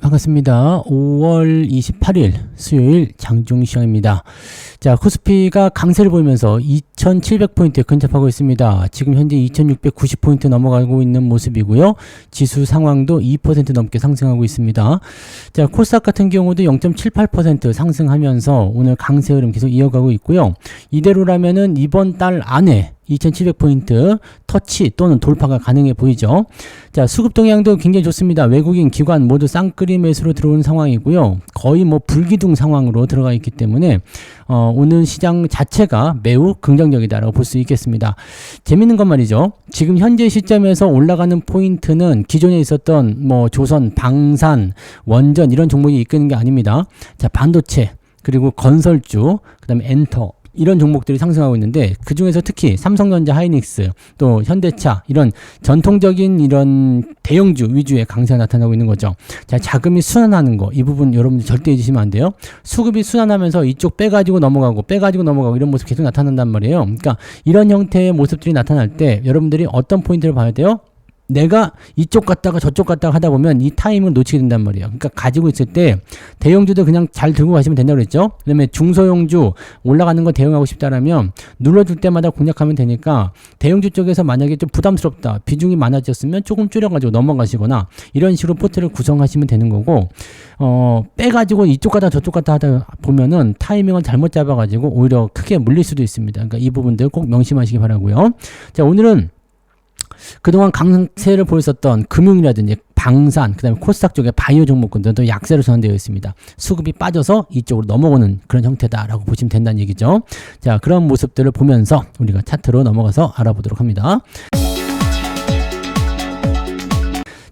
반갑습니다. 5월 28일 수요일 장중 시장입니다. 자, 코스피가 강세를 보이면서 2700포인트에 근접하고 있습니다. 지금 현재 2690포인트 넘어가고 있는 모습이고요. 지수 상황도 2% 넘게 상승하고 있습니다. 자, 코스닥 같은 경우도 0.78% 상승하면서 오늘 강세 흐름 계속 이어가고 있고요. 이대로라면은 이번 달 안에 2700포인트 터치 또는 돌파가 가능해 보이죠. 자, 수급 동향도 굉장히 좋습니다. 외국인 기관 모두 쌍끌이 매수로 들어오는 상황이고요. 거의 불기둥 상황으로 들어가 있기 때문에 오늘 시장 자체가 매우 긍정적이다라고 볼 수 있겠습니다. 재밌는 건 말이죠. 지금 현재 시점에서 올라가는 포인트는 기존에 있었던 조선, 방산, 원전 이런 종목이 이끄는 게 아닙니다. 자, 반도체 그리고 건설주, 그다음에 엔터 이런 종목들이 상승하고 있는데, 그 중에서 특히 삼성전자, 하이닉스, 또 현대차 이런 전통적인 이런 대형주 위주의 강세가 나타나고 있는 거죠. 자, 자금이 순환하는 거, 이 부분 여러분들 절대 잊으시면 안 돼요. 수급이 순환하면서 이쪽 빼가지고 넘어가고 이런 모습 계속 나타난단 말이에요. 그러니까 이런 형태의 모습들이 나타날 때 여러분들이 어떤 포인트를 봐야 돼요? 내가 이쪽 갔다가 저쪽 갔다가 하다 보면 이 타임을 놓치게 된단 말이에요. 그러니까 가지고 있을 때 대형주도 그냥 잘 들고 가시면 된다고 그랬죠. 그 다음에 중소형주 올라가는 거 대응하고 싶다라면 눌러줄 때마다 공략하면 되니까, 대형주 쪽에서 만약에 좀 부담스럽다, 비중이 많아졌으면 조금 줄여가지고 넘어가시거나 이런 식으로 포트를 구성하시면 되는 거고, 빼가지고 이쪽 갔다 저쪽 갔다 하다 보면은 타이밍을 잘못 잡아가지고 오히려 크게 물릴 수도 있습니다. 그러니까 이 부분들 꼭 명심하시기 바라고요. 자, 오늘은 그동안 강세를 보였었던 금융이라든지 방산, 그 다음에 코스닥 쪽의 바이오 종목군들도 약세로 전환되어 있습니다. 수급이 빠져서 이쪽으로 넘어오는 그런 형태다라고 보시면 된다는 얘기죠. 자, 그런 모습들을 보면서 우리가 차트로 넘어가서 알아보도록 합니다.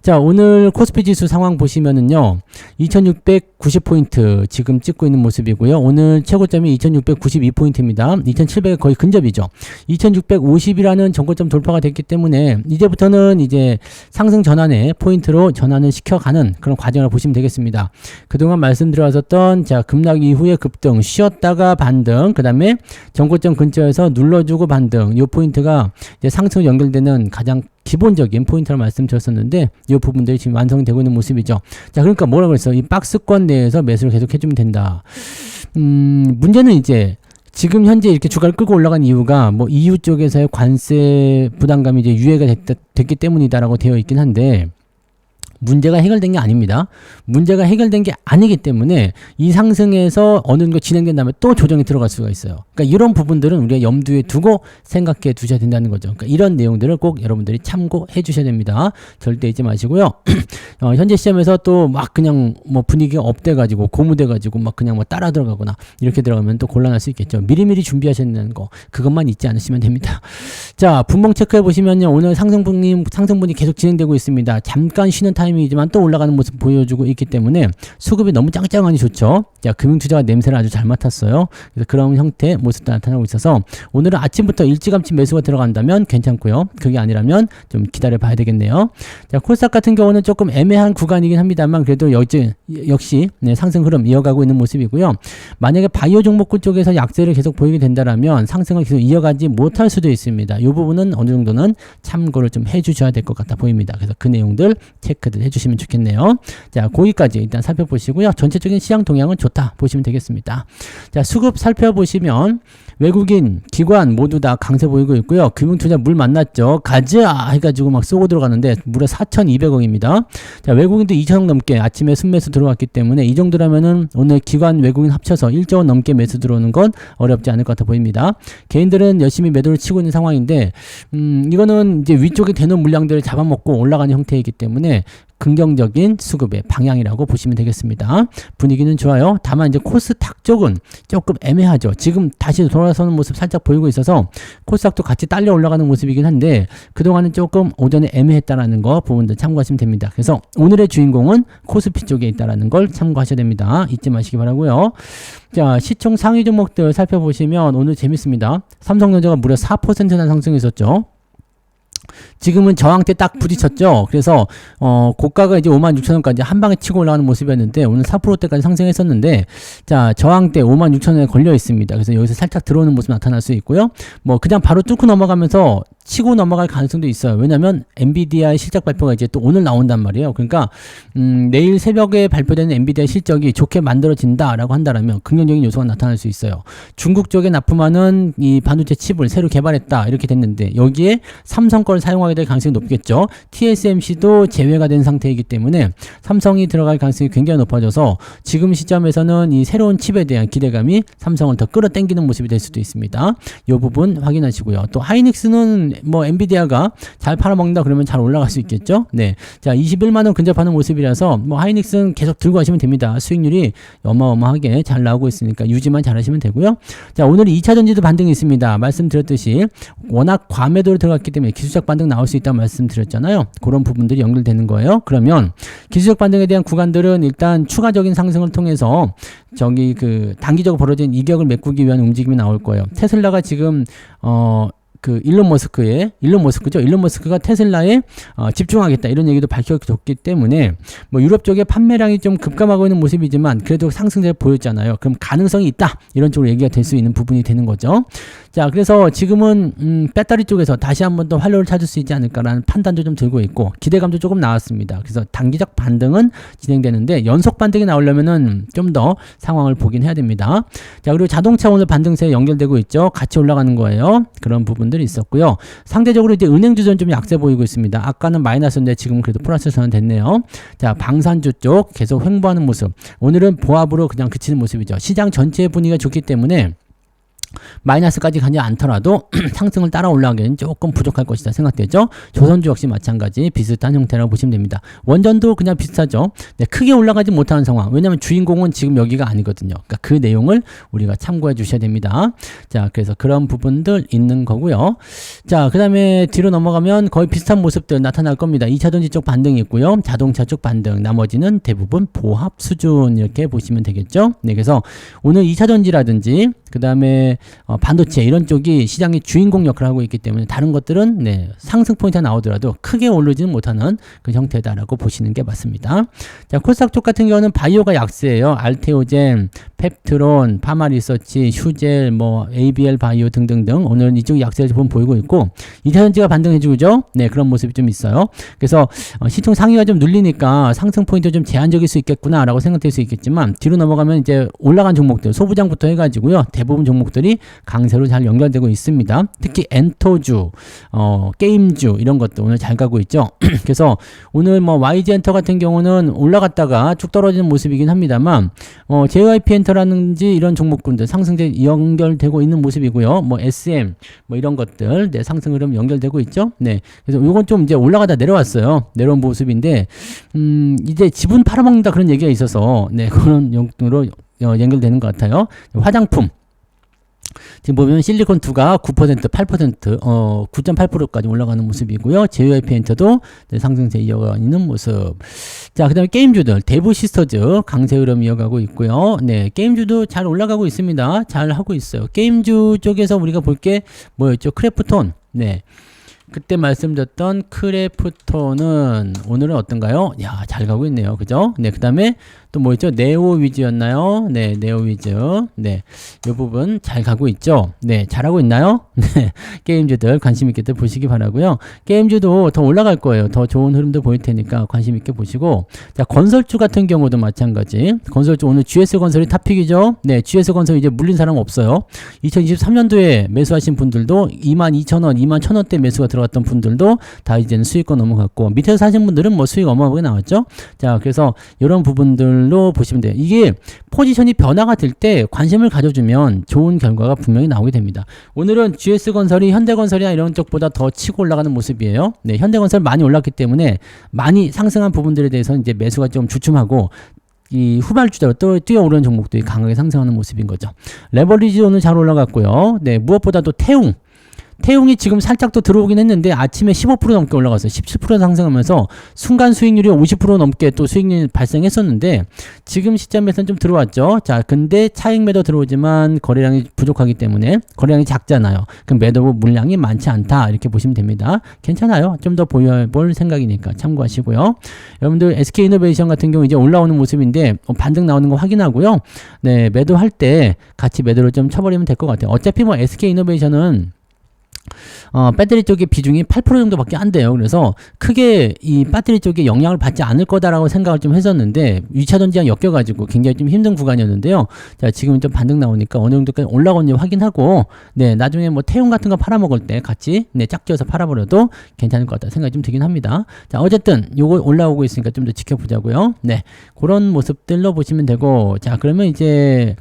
자, 오늘 코스피 지수 상황 보시면은요, 2690포인트 지금 찍고 있는 모습이고요. 오늘 최고점이 2692포인트입니다. 2700에 거의 근접이죠. 2650이라는 전고점 돌파가 됐기 때문에 이제부터는 이제 상승 전환의 포인트로 전환을 시켜가는 그런 과정을 보시면 되겠습니다. 그동안 말씀드렸었던, 자, 급락 이후에 급등, 쉬었다가 반등, 그 다음에 전고점 근처에서 눌러주고 반등, 이 포인트가 이제 상승 연결되는 가장 기본적인 포인트를 말씀드렸었는데, 이 부분들이 지금 완성되고 있는 모습이죠. 자, 그러니까 뭐라고 그랬어? 이 박스권 내에서 매수를 계속 해주면 된다. 문제는 이제 지금 현재 이렇게 주가를 끌고 올라간 이유가 EU 쪽에서의 관세 부담감이 이제 유예가 됐기 때문이다라고 되어 있긴 한데, 문제가 해결된 게 아닙니다. 문제가 해결된 게 아니기 때문에 이 상승에서 어느 정도 진행된 다음에 또 조정이 들어갈 수가 있어요. 그러니까 이런 부분들은 우리가 염두에 두고 생각해 두셔야 된다는 거죠. 그러니까 이런 내용들을 꼭 여러분들이 참고해 주셔야 됩니다. 절대 잊지 마시고요. 현재 시점에서 또 그냥 분위기가 업돼가지고 고무돼가지고 그냥 따라 들어가거나 이렇게 들어가면 또 곤란할 수 있겠죠. 미리미리 준비하셔야 되는 거, 그것만 잊지 않으시면 됩니다. 자, 분봉 체크해 보시면요, 오늘 상승분이 계속 진행되고 있습니다. 잠깐 쉬는 타이밍이지만 또 올라가는 모습 보여주고 있기 때문에 수급이 너무 짱짱하니 좋죠. 자, 금융투자가 냄새를 아주 잘 맡았어요. 그래서 그런 형태의 모습도 나타나고 있어서 오늘은 아침부터 일찌감치 매수가 들어간다면 괜찮고요. 그게 아니라면 좀 기다려 봐야 되겠네요. 자, 코스닥 같은 경우는 조금 애매한 구간이긴 합니다만 그래도 역시 상승 흐름 이어가고 있는 모습이고요. 만약에 바이오 종목군 쪽에서 약세를 계속 보이게 된다면 상승을 계속 이어가지 못할 수도 있습니다. 이 부분은 어느 정도는 참고를 좀 해주셔야 될 것 같아 보입니다. 그래서 그 내용들 체크들 해주시면 좋겠네요. 자, 거기까지 일단 살펴보시고요. 전체적인 시장 동향은 좋다 보시면 되겠습니다. 자, 수급 살펴보시면 외국인, 기관 모두 다 강세 보이고 있고요. 금융투자 물 만났죠. 가자 해가지고 쏘고 들어가는데 무려 4,200억입니다. 자, 외국인도 2,000억 넘게 아침에 순매수 들어왔기 때문에 이 정도라면은 오늘 기관, 외국인 합쳐서 1조 원 넘게 매수 들어오는 건 어렵지 않을 것 같아 보입니다. 개인들은 열심히 매도를 치고 있는 상황인데, 이거는 이제 위쪽에 되는 물량들을 잡아먹고 올라가는 형태이기 때문에 긍정적인 수급의 방향이라고 보시면 되겠습니다. 분위기는 좋아요. 다만 이제 코스닥 쪽은 조금 애매하죠. 지금 다시 돌아서는 모습 살짝 보이고 있어서 코스닥도 같이 딸려 올라가는 모습이긴 한데, 그동안은 조금 오전에 애매했다라는 거 부분들 참고하시면 됩니다. 그래서 오늘의 주인공은 코스피 쪽에 있다라는 걸 참고하셔야 됩니다. 잊지 마시기 바라고요. 자, 시총 상위 종목들 살펴보시면 오늘 재밌습니다. 삼성전자가 무려 4%나 상승했었죠. 지금은 저항대 딱 부딪혔죠. 그래서 고가가 이제 56,000원까지 한 방에 치고 올라가는 모습이었는데 오늘 4%대까지 상승했었는데, 자, 저항대 56,000원에 걸려 있습니다. 그래서 여기서 살짝 들어오는 모습 나타날 수 있고요. 그냥 바로 뚫고 넘어가면서 치고 넘어갈 가능성도 있어요. 왜냐면 엔비디아의 실적 발표가 이제 또 오늘 나온단 말이에요. 그러니까 내일 새벽에 발표되는 엔비디아 실적이 좋게 만들어진다라고 한다면 긍정적인 요소가 나타날 수 있어요. 중국 쪽에 납품하는 이 반도체 칩을 새로 개발했다 이렇게 됐는데 여기에 삼성 걸 사용하게 될 가능성이 높겠죠. TSMC도 제외가 된 상태이기 때문에 삼성이 들어갈 가능성이 굉장히 높아져서 지금 시점에서는 이 새로운 칩에 대한 기대감이 삼성을 더 끌어당기는 모습이 될 수도 있습니다. 이 부분 확인하시고요. 또 하이닉스는 뭐 엔비디아가 잘 팔아먹는다 그러면 잘 올라갈 수 있겠죠. 네, 자 21만원 근접하는 모습이라서 뭐 하이닉스는 계속 들고 가시면 됩니다. 수익률이 어마어마하게 잘 나오고 있으니까 유지만 잘 하시면 되고요. 자 오늘 2차전지도 반등이 있습니다. 말씀드렸듯이 워낙 과매도로 들어갔기 때문에 기술적 반등 나올 수 있다고 말씀드렸잖아요. 그런 부분들이 연결되는 거예요. 그러면 기술적 반등에 대한 구간들은 일단 추가적인 상승을 통해서 저기 그 단기적으로 벌어진 이격을 메꾸기 위한 움직임이 나올 거예요. 테슬라가 지금 그 일론 머스크가 테슬라에 집중하겠다 이런 얘기도 밝혀졌기 때문에 뭐 유럽 쪽에 판매량이 좀 급감하고 있는 모습이지만 그래도 상승세를 보였잖아요. 그럼 가능성이 있다 이런 쪽으로 얘기가 될 수 있는 부분이 되는 거죠. 자 그래서 지금은 배터리 쪽에서 다시 한번 더 활로를 찾을 수 있지 않을까라는 판단도 좀 들고 있고 기대감도 조금 나왔습니다. 그래서 단기적 반등은 진행되는데 연속 반등이 나오려면은 좀 더 상황을 보긴 해야 됩니다. 자 그리고 자동차 오늘 반등세에 연결되고 있죠. 같이 올라가는 거예요. 그런 부분들이 있었고요. 상대적으로 이제 은행주전 좀 약세 보이고 있습니다. 아까는 마이너스인데 지금 그래도 플러스 선언됐네요. 자 방산주 쪽 계속 횡보하는 모습. 오늘은 보합으로 그냥 그치는 모습이죠. 시장 전체의 분위기가 좋기 때문에 마이너스까지 가지 않더라도 상승을 따라 올라가기는 조금 부족할 것이다 생각되죠. 조선주 역시 마찬가지 비슷한 형태라고 보시면 됩니다. 원전도 그냥 비슷하죠. 네, 크게 올라가지 못하는 상황. 왜냐하면 주인공은 지금 여기가 아니거든요. 그러니까 그 내용을 우리가 참고해 주셔야 됩니다. 자, 그래서 그런 부분들 있는 거고요. 자, 그 다음에 뒤로 넘어가면 거의 비슷한 모습들 나타날 겁니다. 2차전지 쪽 반등이 있고요. 자동차 쪽 반등. 나머지는 대부분 보합 수준 이렇게 보시면 되겠죠. 네, 그래서 오늘 2차전지라든지 그 다음에 반도체 이런 쪽이 시장의 주인공 역할을 하고 있기 때문에 다른 것들은 네, 상승 포인트가 나오더라도 크게 오르지는 못하는 그 형태다라고 보시는 게 맞습니다. 자, 코스닥 쪽 같은 경우는 바이오가 약세예요. 알테오젠, 펩트론, 파마리서치, 휴젤, 뭐 ABL 바이오 등등등 오늘은 이쪽 약세를 좀 보이고 있고 2차전지가 반등해주죠. 네, 그런 모습이 좀 있어요. 그래서 시총 상위가 좀 눌리니까 상승 포인트 좀 제한적일 수 있겠구나라고 생각될 수 있겠지만 뒤로 넘어가면 이제 올라간 종목들 소부장부터 해가지고요. 대부분 종목들이 강세로 잘 연결되고 있습니다. 특히 엔터주, 게임주 이런 것도 오늘 잘 가고 있죠. 그래서 오늘 뭐 YG 엔터 같은 경우는 올라갔다가 쭉 떨어지는 모습이긴 합니다만 JYP 엔터라든지 이런 종목군들 상승세 연결되고 있는 모습이고요. 뭐 SM 뭐 이런 것들 네, 상승 흐름 연결되고 있죠. 네, 그래서 이건 좀 이제 올라가다 내려왔어요. 내려온 모습인데 이제 지분 팔아먹는다 그런 얘기가 있어서 네, 그런 용도로 연결되는 것 같아요. 화장품 지금 보면 실리콘2가 9%, 8%, 9.8%까지 올라가는 모습이고요. JYP 엔터도 네, 상승세 이어가는 모습. 자, 그 다음에 게임주들, 데브 시스터즈 강세 흐름 이어가고 있고요. 네, 게임주도 잘 올라가고 있습니다. 잘 하고 있어요. 게임주 쪽에서 우리가 볼 게 뭐였죠? 크래프톤. 네. 그때 말씀드렸던 크래프톤은 오늘은 어떤가요? 야, 잘 가고 있네요. 그죠? 네, 그 다음에 또 뭐 있죠? 네오위즈였나요? 네, 네오위즈. 네, 이 부분 잘 가고 있죠? 네, 잘하고 있나요? 네, 게임주들 관심있게들 보시기 바라고요. 게임주도 더 올라갈 거예요. 더 좋은 흐름도 보일 테니까 관심있게 보시고. 자, 건설주 같은 경우도 마찬가지. 건설주 오늘 GS건설이 탑픽이죠? 네, GS건설 이제 물린 사람 없어요. 2023년도에 매수하신 분들도 22,000원, 21,000원대 매수가 들어갔던 분들도 다 이제는 수익권 넘어갔고 밑에서 사신 분들은 뭐 수익 어마어마하게 나왔죠. 자, 그래서 이런 부분들로 보시면 돼요. 이게 포지션이 변화가 될 때 관심을 가져주면 좋은 결과가 분명히 나오게 됩니다. 오늘은 GS건설이 현대건설이나 이런 쪽보다 더 치고 올라가는 모습이에요. 네, 현대건설 많이 올랐기 때문에 많이 상승한 부분들에 대해서 이제 매수가 좀 주춤하고 이 후발주자로 또 뛰어오르는 종목들이 강하게 상승하는 모습인 거죠. 레버리지 오늘 잘 올라갔고요. 네, 무엇보다도 태웅이 지금 살짝 또 들어오긴 했는데 아침에 15% 넘게 올라갔어요. 17% 상승하면서 순간 수익률이 50% 넘게 또 수익률이 발생했었는데 지금 시점에서는 좀 들어왔죠. 자, 근데 차익 매도 들어오지만 거래량이 부족하기 때문에 거래량이 작잖아요. 그럼 매도 물량이 많지 않다 이렇게 보시면 됩니다. 괜찮아요. 좀 더 보여볼 생각이니까 참고하시고요. 여러분들 SK이노베이션 같은 경우 이제 올라오는 모습인데 반등 나오는 거 확인하고요. 네, 매도할 때 같이 매도를 좀 쳐버리면 될 것 같아요. 어차피 뭐 SK이노베이션은 배터리 쪽의 비중이 8% 정도밖에 안 돼요. 그래서 크게 이 배터리 쪽에 영향을 받지 않을 거다라고 생각을 좀 했었는데 2차 전지랑 엮여가지고 굉장히 좀 힘든 구간이었는데요. 자, 지금 좀 반등 나오니까 어느 정도까지 올라오는지 확인하고, 네, 나중에 뭐 태용 같은 거 팔아먹을 때 같이, 네, 짝지어서 팔아버려도 괜찮을 것 같다 생각이 좀 들긴 합니다. 자, 어쨌든 요거 올라오고 있으니까 좀 더 지켜보자고요. 네, 그런 모습들로 보시면 되고, 자, 그러면 이제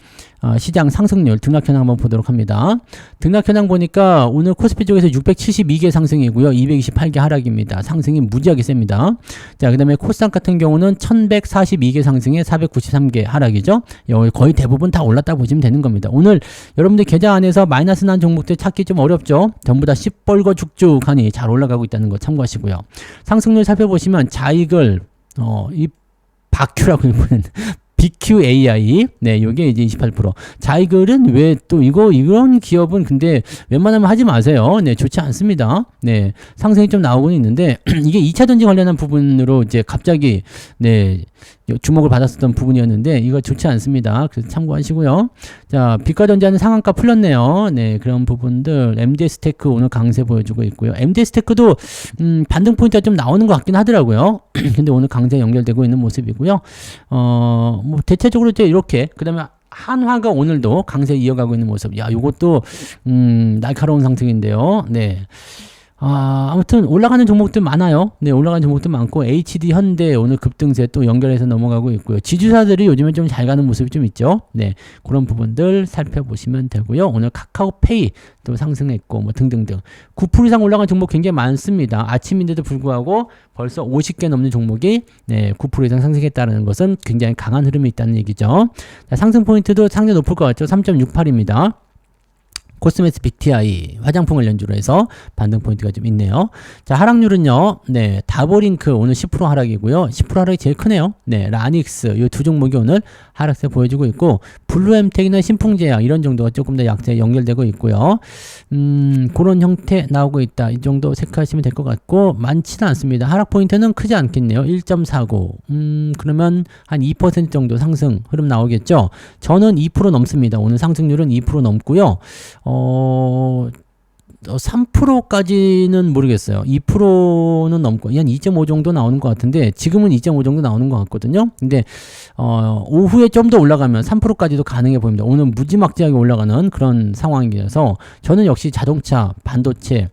시장 상승률 등락 현황 한번 보도록 합니다. 등락 현황 보니까 오늘 코스피 쪽에서 672개 상승이고요. 228개 하락입니다. 상승이 무지하게 셉니다. 자, 그 다음에 코스닥 같은 경우는 1142개 상승에 493개 하락이죠. 거의 대부분 다 올랐다 보시면 되는 겁니다. 오늘 여러분들 계좌 안에서 마이너스 난 종목들 찾기 좀 어렵죠. 전부 다 시뻘거 죽죽하니 잘 올라가고 있다는 거 참고하시고요. 상승률 살펴보시면 자익을 이 바큐라고 읽는 BQAI, 네, 요게 이제 28%. 자이글은 왜 또 이런 기업은 근데 웬만하면 하지 마세요. 네, 좋지 않습니다. 네, 상승이 좀 나오고는 있는데, 이게 2차 전지 관련한 부분으로 이제 갑자기, 네, 주목을 받았었던 부분이었는데, 이거 좋지 않습니다. 그래서 참고하시고요. 자, 비과전자는 상한가 풀렸네요. 네, 그런 부분들. MDS테크 오늘 강세 보여주고 있고요. MDS테크도, 반등 포인트가 좀 나오는 것 같긴 하더라고요. 근데 오늘 강세 연결되고 있는 모습이고요. 뭐 대체적으로 이제 이렇게, 그 다음에 한화가 오늘도 강세 이어가고 있는 모습. 야, 요것도 날카로운 상승인데요. 네. 아무튼 올라가는 종목들 많아요. 네, 올라가는 종목들 많고 HD 현대 오늘 급등세 또 연결해서 넘어가고 있고요. 지주사들이 요즘에 좀 잘 가는 모습이 좀 있죠. 네, 그런 부분들 살펴보시면 되고요. 오늘 카카오페이 또 상승했고 뭐 등등등 9% 이상 올라간 종목 굉장히 많습니다. 아침인데도 불구하고 벌써 50개 넘는 종목이 네, 9% 이상 상승했다는 것은 굉장히 강한 흐름이 있다는 얘기죠. 자, 상승 포인트도 상당히 높을 것 같죠. 3.68입니다. 코스메스 빅TI 화장품을 연주로 해서 반등 포인트가 좀 있네요. 자, 하락률은요. 네, 다보링크 오늘 10% 하락이고요. 10% 하락이 제일 크네요. 네, 라닉스 이 두 종목이 오늘 하락세 보여주고 있고 블루엠텍이나 신풍제약 이런 정도가 조금 더 약세 연결되고 있고요. 그런 형태 나오고 있다. 이 정도 체크하시면 될 것 같고 많지는 않습니다. 하락 포인트는 크지 않겠네요. 1.49. 그러면 한 2% 정도 상승 흐름 나오겠죠. 저는 2% 넘습니다. 오늘 상승률은 2% 넘고요. 3%까지는 모르겠어요. 2%는 넘고 한 2.5 정도 나오는 것 같은데 지금은 2.5 정도 나오는 것 같거든요. 근데 오후에 좀 더 올라가면 3%까지도 가능해 보입니다. 오늘 무지막지하게 올라가는 그런 상황이라서 저는 역시 자동차, 반도체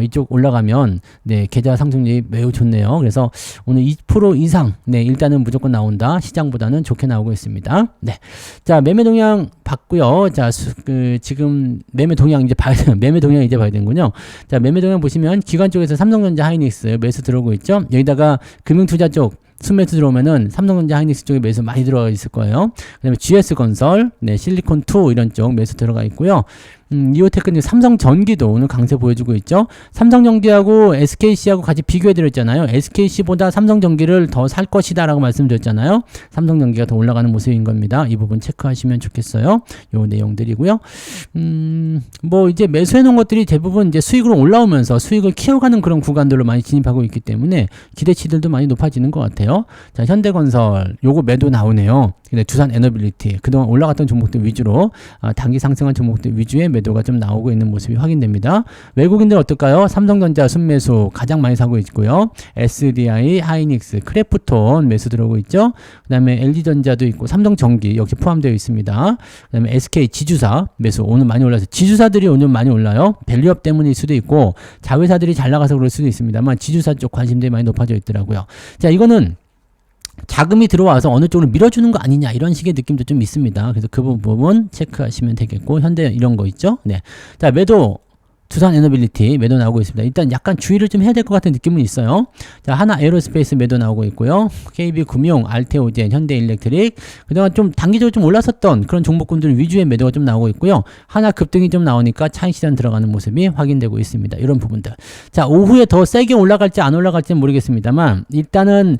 이쪽 올라가면 네, 계좌 상승률이 매우 좋네요. 그래서 오늘 2% 이상 네, 일단은 무조건 나온다. 시장보다는 좋게 나오고 있습니다. 네, 자 매매 동향 봤고요. 자 지금 매매 동향 이제 봐야 되는군요. 자, 매매 동향 보시면 기관 쪽에서 삼성전자 하이닉스 매수 들어오고 있죠. 여기다가 금융투자 쪽 순매수 들어오면은 삼성전자 하이닉스 쪽에 매수 많이 들어가 있을 거예요. 그 다음에 GS건설, 네, 실리콘2 이런 쪽 매수 들어가 있고요. 이오테크는 삼성전기도 오늘 강세 보여주고 있죠. 삼성전기하고 SKC하고 같이 비교해드렸잖아요. SKC보다 삼성전기를 더 살 것이다 라고 말씀드렸잖아요. 삼성전기가 더 올라가는 모습인 겁니다. 이 부분 체크하시면 좋겠어요. 요 내용들이고요. 뭐 이제 매수해 놓은 것들이 대부분 이제 수익으로 올라오면서 수익을 키워가는 그런 구간들로 많이 진입하고 있기 때문에 기대치들도 많이 높아지는 것 같아요. 자, 현대건설 요거 매도 나오네요. 근데 두산 에너빌리티 그동안 올라갔던 종목들 위주로 단기 상승한 종목들 위주의 매도가 좀 나오고 있는 모습이 확인됩니다. 외국인들 어떨까요? 삼성전자 순매수 가장 많이 사고 있고요. SDI, 하이닉스, 크래프톤 매수 들어오고 있죠. 그 다음에 LG전자도 있고 삼성전기 역시 포함되어 있습니다. 그 다음에 SK 지주사 매수 오늘 많이 올라서 지주사들이 오늘 많이 올라요. 밸류업 때문일 수도 있고 자회사들이 잘 나가서 그럴 수도 있습니다만 지주사 쪽 관심들이 많이 높아져 있더라고요. 자, 이거는 자금이 들어와서 어느 쪽으로 밀어주는 거 아니냐 이런 식의 느낌도 좀 있습니다. 그래서 그 부분 체크하시면 되겠고 현대 이런 거 있죠. 네, 자 매도 두산 에너빌리티 매도 나오고 있습니다. 일단 약간 주의를 좀 해야 될 것 같은 느낌은 있어요. 자, 하나 에어로스페이스 매도 나오고 있고요. KB금융, 알테오젠, 현대일렉트릭 그동안 좀 단기적으로 좀 올랐었던 그런 종목군들 위주의 매도가 좀 나오고 있고요. 하나 급등이 좀 나오니까 차익 시장 들어가는 모습이 확인되고 있습니다. 이런 부분들. 자, 오후에 더 세게 올라갈지 안 올라갈지는 모르겠습니다만 일단은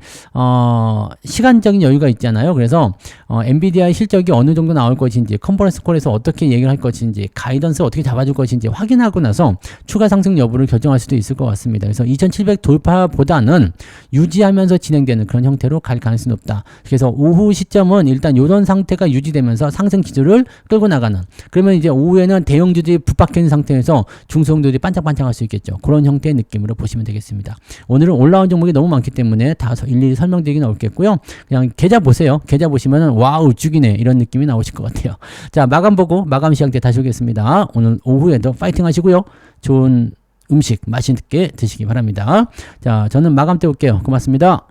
시간적인 여유가 있잖아요. 그래서 엔비디아의 실적이 어느 정도 나올 것인지 컨퍼런스 콜에서 어떻게 얘기를 할 것인지 가이던스 어떻게 잡아줄 것인지 확인하고 나서 따라서 추가 상승 여부를 결정할 수도 있을 것 같습니다. 그래서 2700 돌파보다는 유지하면서 진행되는 그런 형태로 갈 가능성이 높다. 그래서 오후 시점은 일단 이런 상태가 유지되면서 상승 기조를 끌고 나가는, 그러면 이제 오후에는 대형주들이 붙박혀 있는 상태에서 중소형주들이 반짝반짝할 수 있겠죠. 그런 형태의 느낌으로 보시면 되겠습니다. 오늘은 올라온 종목이 너무 많기 때문에 다 일일이 설명드리기는 어렵겠고요. 그냥 계좌 보세요. 계좌 보시면은 와우 죽이네 이런 느낌이 나오실 것 같아요. 자, 마감 보고 마감 시간 때 다시 오겠습니다. 오늘 오후에도 파이팅 하시고요. 좋은 음식 맛있게 드시기 바랍니다. 자, 저는 마감 때 올게요. 고맙습니다.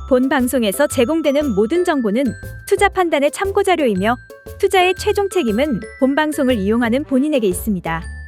본 방송에서 제공되는 모든 정보는 투자 판단의 참고 자료이며 투자의 최종 책임은 본 방송을 이용하는 본인에게 있습니다.